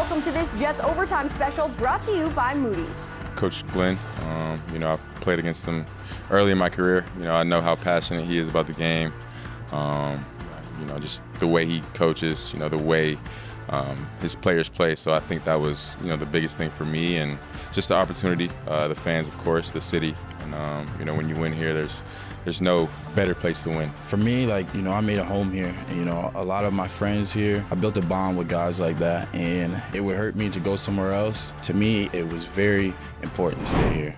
welcome to this Jets Overtime special brought to you by Moody's. Coach Glenn, I've played against him early in my career. I know how passionate he is about the game. Just the way he coaches, the way his players play. So I think that was, the biggest thing for me, and just the opportunity, the fans, of course, the city. And, when you win here, there's no better place to win. For me, I made a home here. And, a lot of my friends here, I built a bond with guys like that, and it would hurt me to go somewhere else. To me, it was very important to stay here.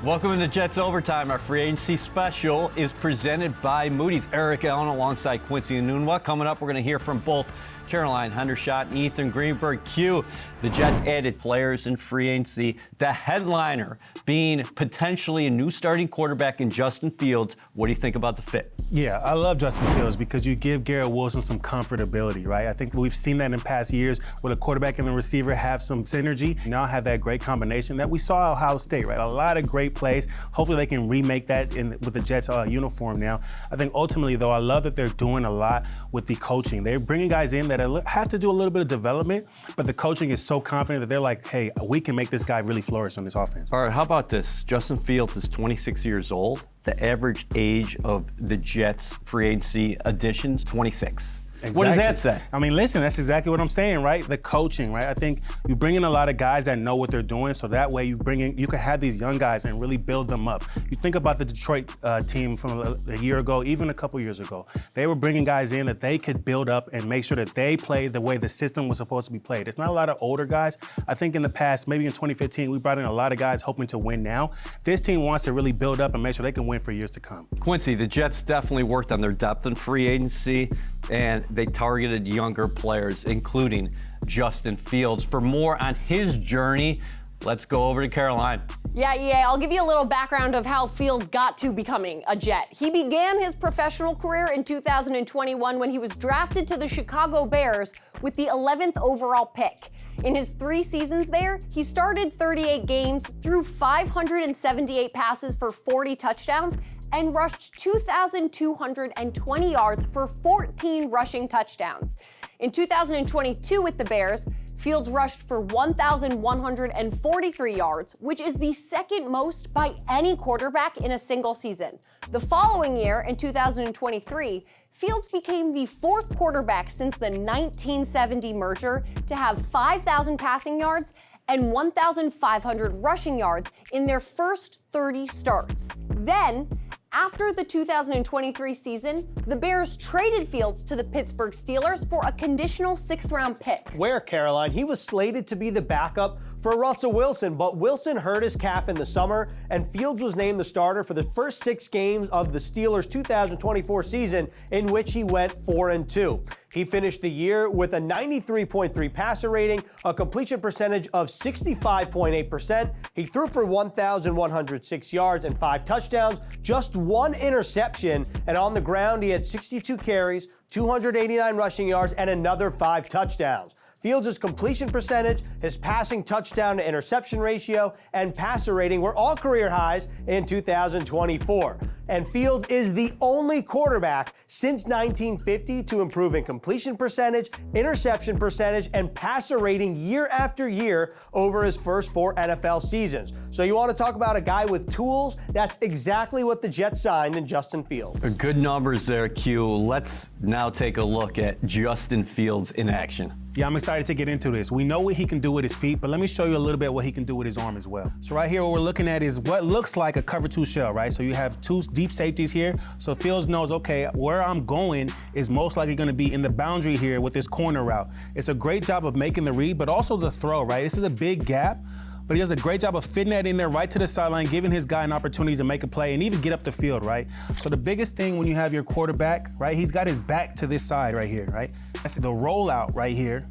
Welcome to Jets Overtime. Our free agency special is presented by Moody's. Eric Allen alongside Quincy Enunwa. Coming up, we're going to hear from both Caroline Hendershot and Ethan Greenberg. Q, the Jets added players in free agency. The headliner being potentially a new starting quarterback in Justin Fields. What do you think about the fit? Yeah, I love Justin Fields because you give Garrett Wilson some comfortability, right? I think we've seen that in past years where the quarterback and the receiver have some synergy. Now have that great combination that we saw at Ohio State, right? A lot of great plays. Hopefully they can remake that with the Jets uniform now. I think ultimately, though, I love that they're doing a lot with the coaching. They're bringing guys in that have to do a little bit of development, but the coaching is so confident that they're like, hey, we can make this guy really flourish on this offense. All right, how about this? Justin Fields is 26 years old. The average age of the Jets free agency additions, 26. Exactly. What does that say? I mean, listen, that's exactly what I'm saying, right? The coaching, right? I think you bring in a lot of guys that know what they're doing, so that way you can have these young guys and really build them up. You think about the Detroit team from a year ago, even a couple years ago. They were bringing guys in that they could build up and make sure that they played the way the system was supposed to be played. It's not a lot of older guys. I think in the past, maybe in 2015, we brought in a lot of guys hoping to win now. This team wants to really build up and make sure they can win for years to come. Quincy, the Jets definitely worked on their depth in free agency, and they targeted younger players, including Justin Fields. For more on his journey, let's go over to Caroline. Yeah, I'll give you a little background of how Fields got to becoming a Jet. He began his professional career in 2021 when he was drafted to the Chicago Bears with the 11th overall pick. In his 3 seasons there, he started 38 games, threw 578 passes for 40 touchdowns, and rushed 2,220 yards for 14 rushing touchdowns. In 2022 with the Bears, Fields rushed for 1,143 yards, which is the second most by any quarterback in a single season. The following year, in 2023, Fields became the 4th quarterback since the 1970 merger to have 5,000 passing yards and 1,500 rushing yards in their first 30 starts. Then, after the 2023 season, the Bears traded Fields to the Pittsburgh Steelers for a conditional 6th-round pick. Where, Caroline, he was slated to be the backup for Russell Wilson, but Wilson hurt his calf in the summer, and Fields was named the starter for the first 6 games of the Steelers' 2024 season, in which he went 4-2. He finished the year with a 93.3 passer rating, a completion percentage of 65.8%. He threw for 1,106 yards and 5 touchdowns, just 1 interception, and on the ground he had 62 carries, 289 rushing yards, and another 5 touchdowns. Fields' completion percentage, his passing touchdown to interception ratio, and passer rating were all career highs in 2024. And Fields is the only quarterback since 1950 to improve in completion percentage, interception percentage, and passer rating year after year over his first 4 NFL seasons. So you want to talk about a guy with tools? That's exactly what the Jets signed in Justin Fields. Good numbers there, Q. Let's now take a look at Justin Fields in action. Yeah, I'm excited to get into this. We know what he can do with his feet, but let me show you a little bit what he can do with his arm as well. So right here, what we're looking at is what looks like a cover 2 shell, right? So you have 2 deep safeties here. So Fields knows, okay, where I'm going is most likely going to be in the boundary here with this corner route. It's a great job of making the read, but also the throw, right? This is a big gap, but he does a great job of fitting that in there right to the sideline, giving his guy an opportunity to make a play and even get up the field, right? So the biggest thing when you have your quarterback, right, he's got his back to this side right here, right? That's the rollout right here.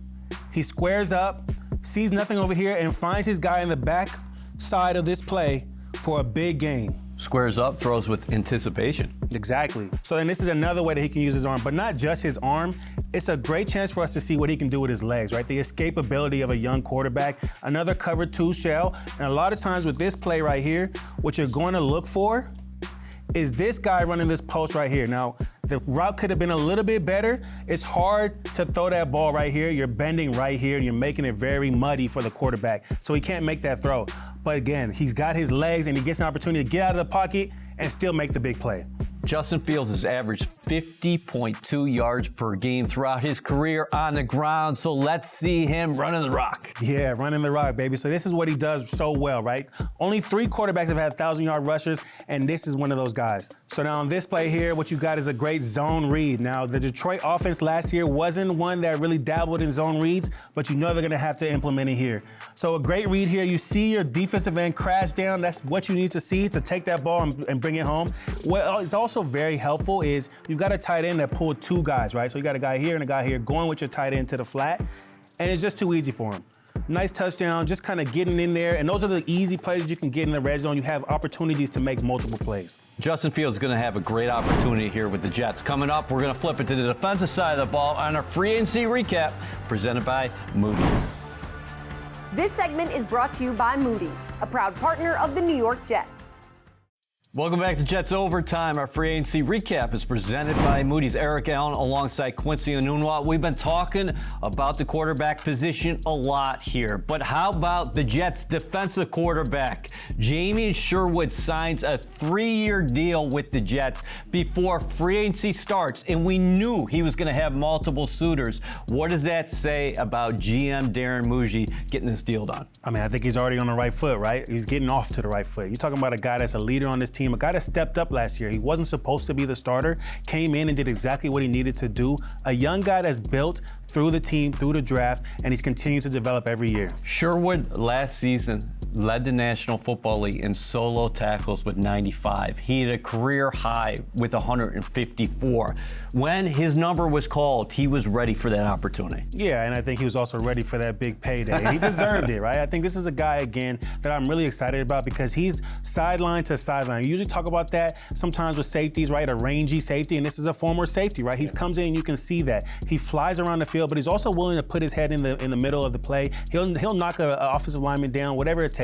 He squares up, sees nothing over here, and finds his guy in the back side of this play for a big gain. Squares up, throws with anticipation. Exactly. So then this is another way that he can use his arm, but not just his arm. It's a great chance for us to see what he can do with his legs, right? The escapability of a young quarterback, another cover 2 shell. And a lot of times with this play right here, what you're going to look for is this guy running this post right here. Now, the route could have been a little bit better. It's hard to throw that ball right here. You're bending right here, and you're making it very muddy for the quarterback, so he can't make that throw. But again, he's got his legs, and he gets an opportunity to get out of the pocket and still make the big play. Justin Fields has averaged 50.2 yards per game throughout his career on the ground, so let's see him running the rock. Yeah, running the rock, baby. So this is what he does so well, right? Only 3 quarterbacks have had 1,000-yard rushers, and this is one of those guys. So now on this play here, what you got is a great zone read. Now, the Detroit offense last year wasn't one that really dabbled in zone reads, but you know they're gonna have to implement it here. So a great read here. You see your defensive end crash down. That's what you need to see to take that ball and bring it home. What is also very helpful is you've got a tight end that pulled 2 guys, right? So you got a guy here and a guy here going with your tight end to the flat, and it's just too easy for him. Nice touchdown, just kind of getting in there, and those are the easy plays you can get in the red zone. You have opportunities to make multiple plays. Justin Fields is going to have a great opportunity here with the Jets. Coming up, we're going to flip it to the defensive side of the ball on our free agency recap presented by Moody's. This segment is brought to you by Moody's, a proud partner of the New York Jets. Welcome back to Jets Overtime. Our free agency recap is presented by Moody's. Eric Allen alongside Quincy Enunwa. We've been talking about the quarterback position a lot here, but how about the Jets defensive quarterback? Jamien Sherwood signs a 3-year deal with the Jets before free agency starts, and we knew he was going to have multiple suitors. What does that say about GM Darren Muji getting this deal done? I mean, I think he's already on the right foot, right? He's getting off to the right foot. You're talking about a guy that's a leader on this team, a guy that stepped up last year. He wasn't supposed to be the starter, came in and did exactly what he needed to do. A young guy that's built through the team, through the draft, and he's continued to develop every year. Sherwood last season led the National Football League in solo tackles with 95. He had a career high with 154. When his number was called, he was ready for that opportunity. Yeah, and I think he was also ready for that big payday. He deserved it, right? I think this is a guy, again, that I'm really excited about because he's sideline to sideline. You usually talk about that sometimes with safeties, right? A rangy safety, and this is a former safety, right? He comes in and you can see that. He flies around the field, but he's also willing to put his head in the middle of the play. He'll knock an offensive lineman down, whatever it takes.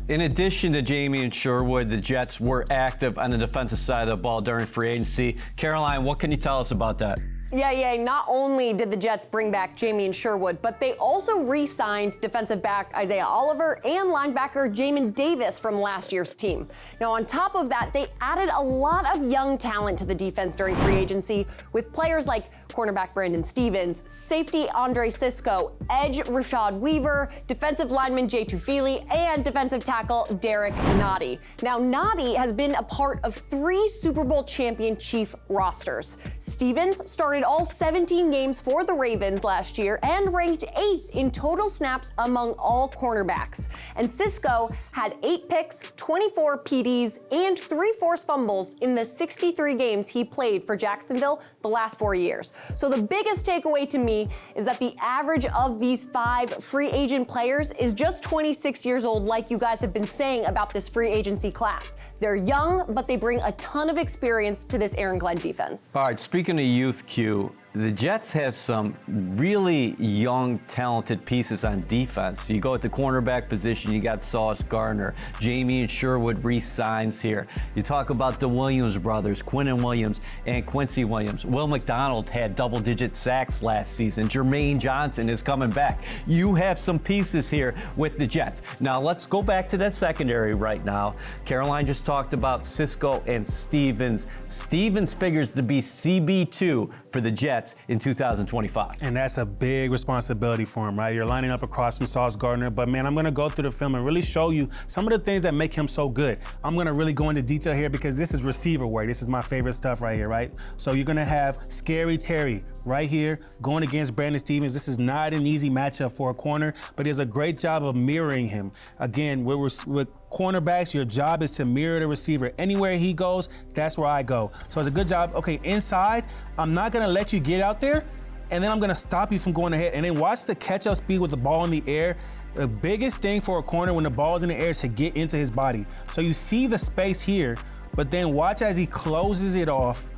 In addition to Jamien Sherwood, the Jets were active on the defensive side of the ball during free agency. Caroline, what can you tell us about that? Yeah. Not only did the Jets bring back Jamien Sherwood, but they also re-signed defensive back Isaiah Oliver and linebacker Jamin Davis from last year's team. Now, on top of that, they added a lot of young talent to the defense during free agency with players like cornerback Brandon Stevens, safety Andre Sisco, edge Rashad Weaver, defensive lineman Jay Tufili, and defensive tackle Derek Nnadi. Now, Nnadi has been a part of 3 Super Bowl champion Chief rosters. Stevens started all 17 games for the Ravens last year and ranked 8th in total snaps among all cornerbacks. And Sisco had 8 picks, 24 PDs, and 3 forced fumbles in the 63 games he played for Jacksonville the last 4 years. So the biggest takeaway to me is that the average of these 5 free agent players is just 26 years old, like you guys have been saying about this free agency class. They're young, but they bring a ton of experience to this Aaron Glenn defense. All right, speaking of youth, Q, the Jets have some really young, talented pieces on defense. You go at the cornerback position, you got Sauce Gardner. Jamien Sherwood re-signs here. You talk about the Williams brothers, Quinnen Williams and Quincy Williams. Will McDonald had double-digit sacks last season. Jermaine Johnson is coming back. You have some pieces here with the Jets. Now, let's go back to that secondary right now. Caroline just talked about Sisco and Stevens. Stevens figures to be CB2 for the Jets in 2025. And that's a big responsibility for him, right? You're lining up across from Sauce Gardner, but man, I'm gonna go through the film and really show you some of the things that make him so good. I'm gonna really go into detail here because this is receiver work. This is my favorite stuff right here, right? So you're gonna have Scary Terry right here going against Brandon Stevens. This is not an easy matchup for a corner, but he does a great job of mirroring him. Again, with cornerbacks, your job is to mirror the receiver. Anywhere he goes, that's where I go. So it's a good job. Okay, inside, I'm not gonna let you get out there, and then I'm gonna stop you from going ahead. And then watch the catch-up speed with the ball in the air. The biggest thing for a corner when the ball is in the air is to get into his body. So you see the space here, but then watch as he closes it off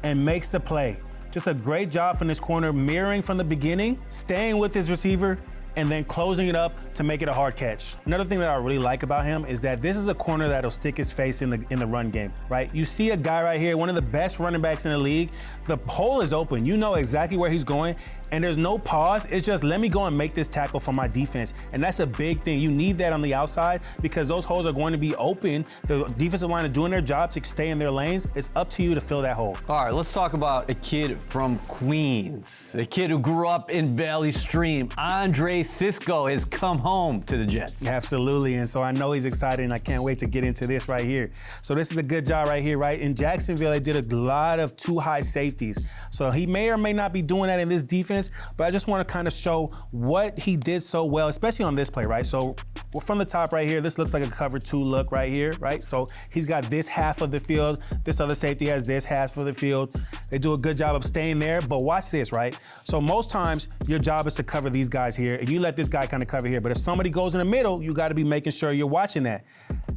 and makes the play. Just a great job from this corner, mirroring from the beginning, staying with his receiver, and then closing it up to make it a hard catch. Another thing that I really like about him is that this is a corner that'll stick his face in the run game, right? You see a guy right here, one of the best running backs in the league. The hole is open. You know exactly where he's going, and there's no pause. It's just, let me go and make this tackle for my defense. And that's a big thing. You need that on the outside because those holes are going to be open. The defensive line is doing their job to stay in their lanes. It's up to you to fill that hole. All right, let's talk about a kid from Queens, a kid who grew up in Valley Stream. Andre Cisco has come home to the Jets. Absolutely, and so I know he's excited, and I can't wait to get into this right here. So this is a good job right here, right? In Jacksonville, they did a lot of too high safeties. So he may or may not be doing that in this defense, but I just want to kind of show what he did so well, especially on this play, right? So from the top right here, this looks like a cover 2 look right here, right? So he's got this half of the field. This other safety has this half of the field. They do a good job of staying there, but watch this, right? So most times your job is to cover these guys here, and you let this guy kind of cover here. But if somebody goes in the middle, you got to be making sure you're watching that.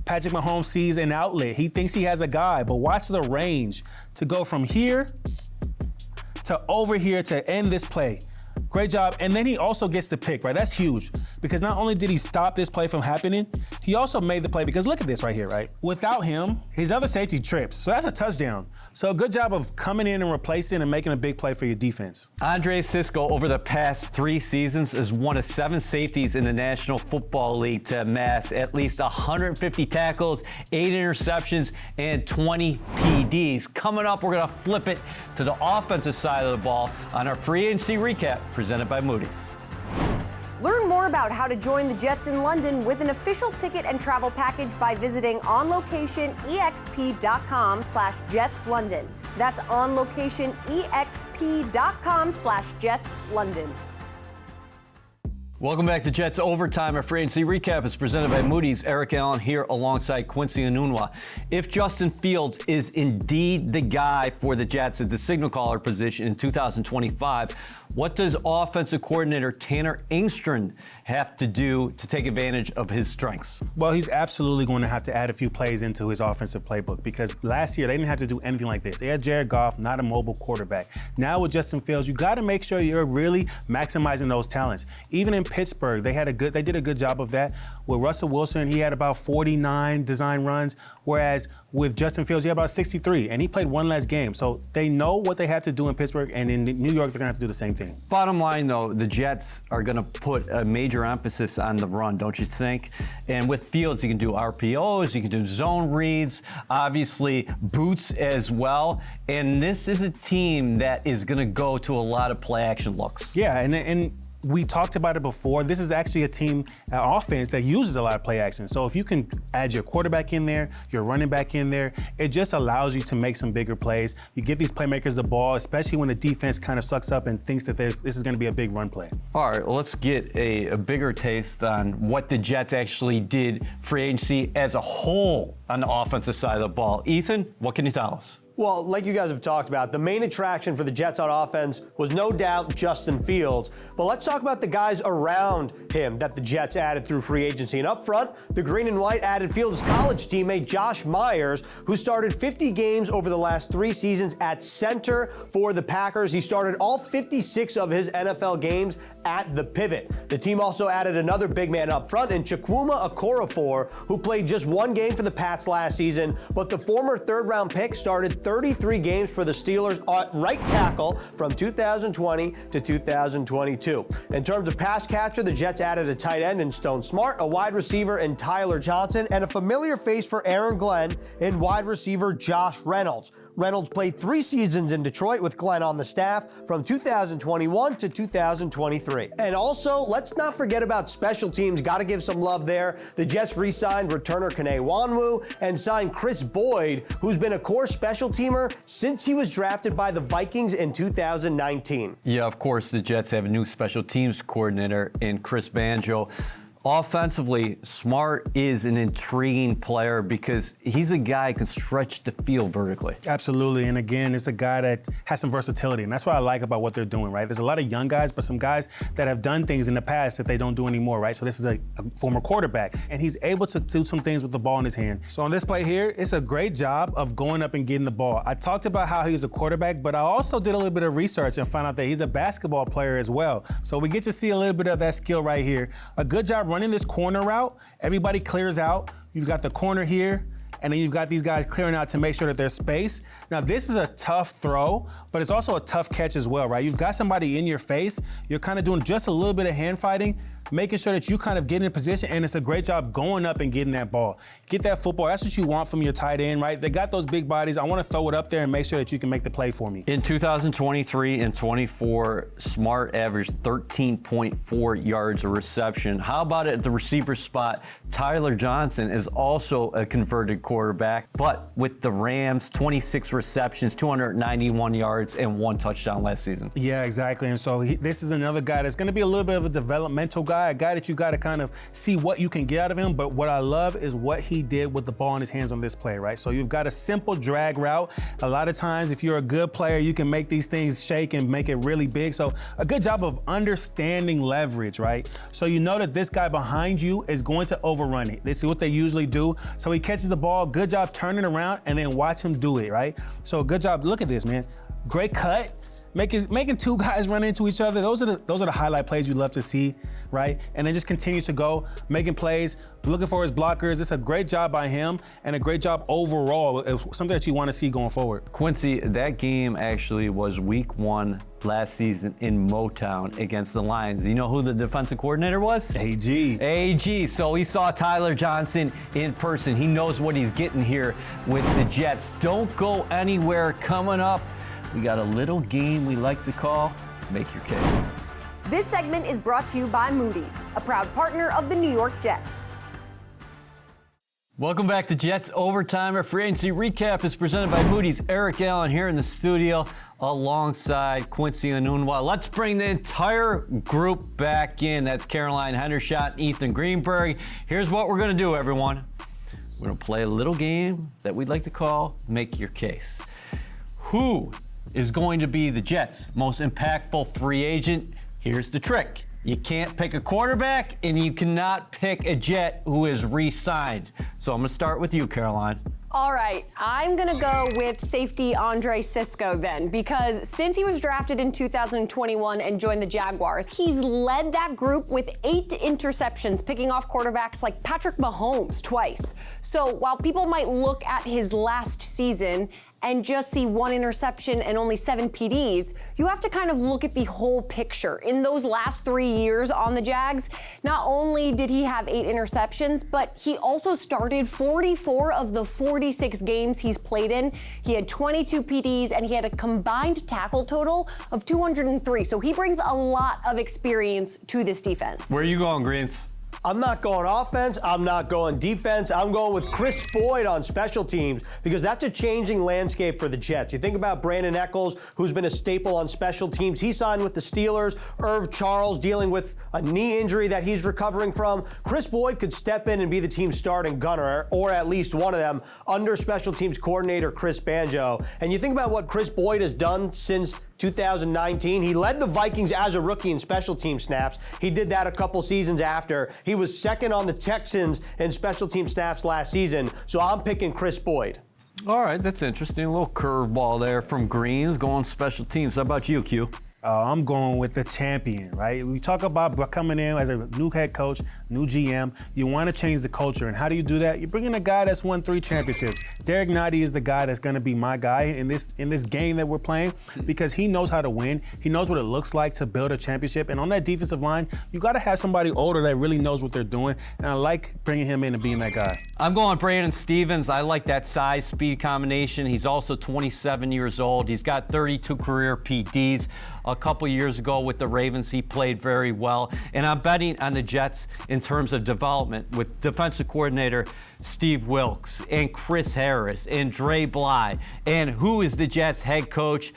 Patrick Mahomes sees an outlet. He thinks he has a guy, but watch the range to go from here to over here to end this play. Great job. And then he also gets the pick, right? That's huge because not only did he stop this play from happening, he also made the play because look at this right here, right? Without him, his other safety trips. So that's a touchdown. So good job of coming in and replacing and making a big play for your defense. Andre Cisco, over the past 3 seasons, is one of 7 safeties in the National Football League to amass at least 150 tackles, 8 interceptions, and 20 PDs. Coming up, we're going to flip it to the offensive side of the ball on our free agency recap presented by Moody's. Learn more about how to join the Jets in London with an official ticket and travel package by visiting onlocationexp.com/JetsLondon. That's onlocationexp.com/JetsLondon. Welcome back to Jets Overtime. Our free agency recap is presented by Moody's. Eric Allen here alongside Quincy Enunwa. If Justin Fields is indeed the guy for the Jets at the signal caller position in 2025, what does offensive coordinator Tanner Engstrand have to do to take advantage of his strengths? Well, he's absolutely going to have to add a few plays into his offensive playbook because last year they didn't have to do anything like this. They had Jared Goff, not a mobile quarterback. Now with Justin Fields, you got to make sure you're really maximizing those talents. Even in Pittsburgh, they did a good job of that. With Russell Wilson, he had about 49 design runs, whereas with Justin Fields, he had about 63, and he played one less game. So they know what they have to do in Pittsburgh, and in New York, they're going to have to do the same thing. Bottom line, though, the Jets are going to put a major emphasis on the run, don't you think? And with Fields, you can do RPOs, you can do zone reads, obviously boots as well. And this is a team that is going to go to a lot of play-action looks. Yeah, and we talked about it before. This is actually a team offense that uses a lot of play action. So if you can add your quarterback in there, your running back in there, it just allows you to make some bigger plays. You give these playmakers the ball, especially when the defense kind of sucks up and thinks that this is going to be a big run play. All right, well, let's get a bigger taste on what the Jets actually did free agency as a whole on the offensive side of the ball. Ethan, what can you tell us? Well, like you guys have talked about, the main attraction for the Jets on offense was no doubt Justin Fields. But let's talk about the guys around him that the Jets added through free agency. And up front, the Green and White added Fields' college teammate Josh Myers, who started 50 games over the last 3 seasons at center for the Packers. He started all 56 of his NFL games at the pivot. The team also added another big man up front in Chukwuma Okorafor, who played just 1 game for the Pats last season, but the former third-round pick started 33 games for the Steelers at right tackle from 2020 to 2022. In terms of pass catcher, the Jets added a tight end in Stone Smart, a wide receiver in Tyler Johnson, and a familiar face for Aaron Glenn in wide receiver Josh Reynolds. Reynolds played 3 seasons in Detroit with Glenn on the staff from 2021 to 2023. And also, let's not forget about special teams. Got to give some love there. The Jets re-signed returner Kene Nwanwu and signed Chris Boyd, who's been a core special teamer since he was drafted by the Vikings in 2019. Yeah, of course, the Jets have a new special teams coordinator in Chris Banjo. Offensively, Smart is an intriguing player because he's a guy who can stretch the field vertically. Absolutely, and again, it's a guy that has some versatility, and that's what I like about what they're doing, right? There's a lot of young guys, but some guys that have done things in the past that they don't do anymore, right? So this is a former quarterback, and he's able to do some things with the ball in his hand. So on this play here, it's a great job of going up and getting the ball. I talked about how he's a quarterback, but I also did a little bit of research and found out that he's a basketball player as well. So we get to see a little bit of that skill right here. A good job running this corner route. Everybody clears out. You've got the corner here, and then you've got these guys clearing out to make sure that there's space. Now, this is a tough throw, but it's also a tough catch as well, right? You've got somebody in your face. You're kind of doing just a little bit of hand fighting, making sure that you kind of get in position, and it's a great job going up and getting that ball. Get that football. That's what you want from your tight end, right? They got those big bodies. I want to throw it up there and make sure that you can make the play for me. In 2023 and 24, Smart averaged 13.4 yards a reception. How about at the receiver spot? Tyler Johnson is also a converted quarterback, but with the Rams, 26 receptions, 291 yards, and 1 touchdown last season. Yeah, exactly. And so this is another guy that's going to be a little bit of a developmental guy, a guy that you got to kind of see what you can get out of him. But what I love is what he did with the ball in his hands on this play, right? So you've got a simple drag route. A lot of times, if you're a good player, you can make these things shake and make it really big. So a good job of understanding leverage, right? So you know that this guy behind you is going to overrun it. This is what they usually do. So he catches the ball, good job turning around, and then watch him do it, right? So good job. Look at this, man. Great cut. Making two guys run into each other. Those are the highlight plays you love to see, right? And then just continues to go, making plays, looking for his blockers. It's a great job by him and a great job overall. It's something that you want to see going forward. Quincy, that game actually was week 1 last season in Motown against the Lions. You know who the defensive coordinator was? AG. So he saw Tyler Johnson in person. He knows what he's getting here with the Jets. Don't go anywhere. Coming up, we got a little game we like to call Make Your Case. This segment is brought to you by Moody's, a proud partner of the New York Jets. Welcome back to Jets Overtime. Our free agency recap is presented by Moody's. Eric Allen here in the studio alongside Quincy Enunwa. Let's bring the entire group back in. That's Caroline Hendershot and Ethan Greenberg. Here's what we're going to do, everyone. We're going to play a little game that we'd like to call Make Your Case. Who is going to be the Jets' most impactful free agent? Here's the trick. You can't pick a quarterback, and you cannot pick a Jet who is re-signed. So I'm going to start with you, Caroline. All right, I'm going to go with safety Andre Sisco then, because since he was drafted in 2021 and joined the Jaguars, he's led that group with 8 interceptions, picking off quarterbacks like Patrick Mahomes twice. So while people might look at his last season and just see 1 interception and only 7 PDs, you have to kind of look at the whole picture. In those last 3 years on the Jags, not only did he have 8 interceptions, but he also started 44 of the 46 games he's played in. He had 22 PDs, and he had a combined tackle total of 203. So he brings a lot of experience to this defense. Where are you going, Greens? I'm not going offense. I'm not going defense. I'm going with Chris Boyd on special teams because that's a changing landscape for the Jets. You think about Brandon Echols, who's been a staple on special teams. He signed with the Steelers. Irv Charles dealing with a knee injury that he's recovering from. Chris Boyd could step in and be the team's starting gunner, or at least one of them, under special teams coordinator Chris Banjo. And you think about what Chris Boyd has done since 2019. He led the Vikings as a rookie in special team snaps. He did that a couple seasons after. He was second on the Texans in special team snaps last season. So I'm picking Chris Boyd. All right, that's interesting. A little curveball there from Greens going special teams. How about you, Q? I'm going with the champion, right? We talk about coming in as a new head coach, new GM. You want to change the culture. And how do you do that? You bring in a guy that's won 3 championships. Derek Nottie is the guy that's going to be my guy in this game that we're playing because he knows how to win. He knows what it looks like to build a championship. And on that defensive line, you got to have somebody older that really knows what they're doing. And I like bringing him in and being that guy. I'm going Brandon Stevens. I like that size-speed combination. He's also 27 years old. He's got 32 career PDs. A couple years ago with the Ravens, he played very well. And I'm betting on the Jets in terms of development with defensive coordinator Steve Wilks and Chris Harris and Dre Bly. And who is the Jets head coach?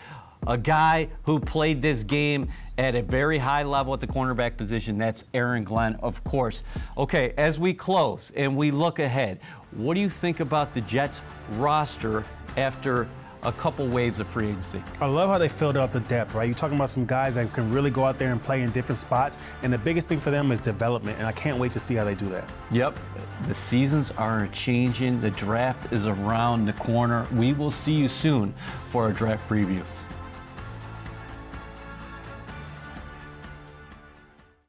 a guy who played this game at a very high level at the cornerback position. That's Aaron Glenn, of course. Okay, as we close and we look ahead, what do you think about the Jets roster after a couple waves of free agency? I love how they filled out the depth, right? You're talking about some guys that can really go out there and play in different spots, and the biggest thing for them is development, and I can't wait to see how they do that. Yep, the seasons are changing. The draft is around the corner. We will see you soon for our draft previews.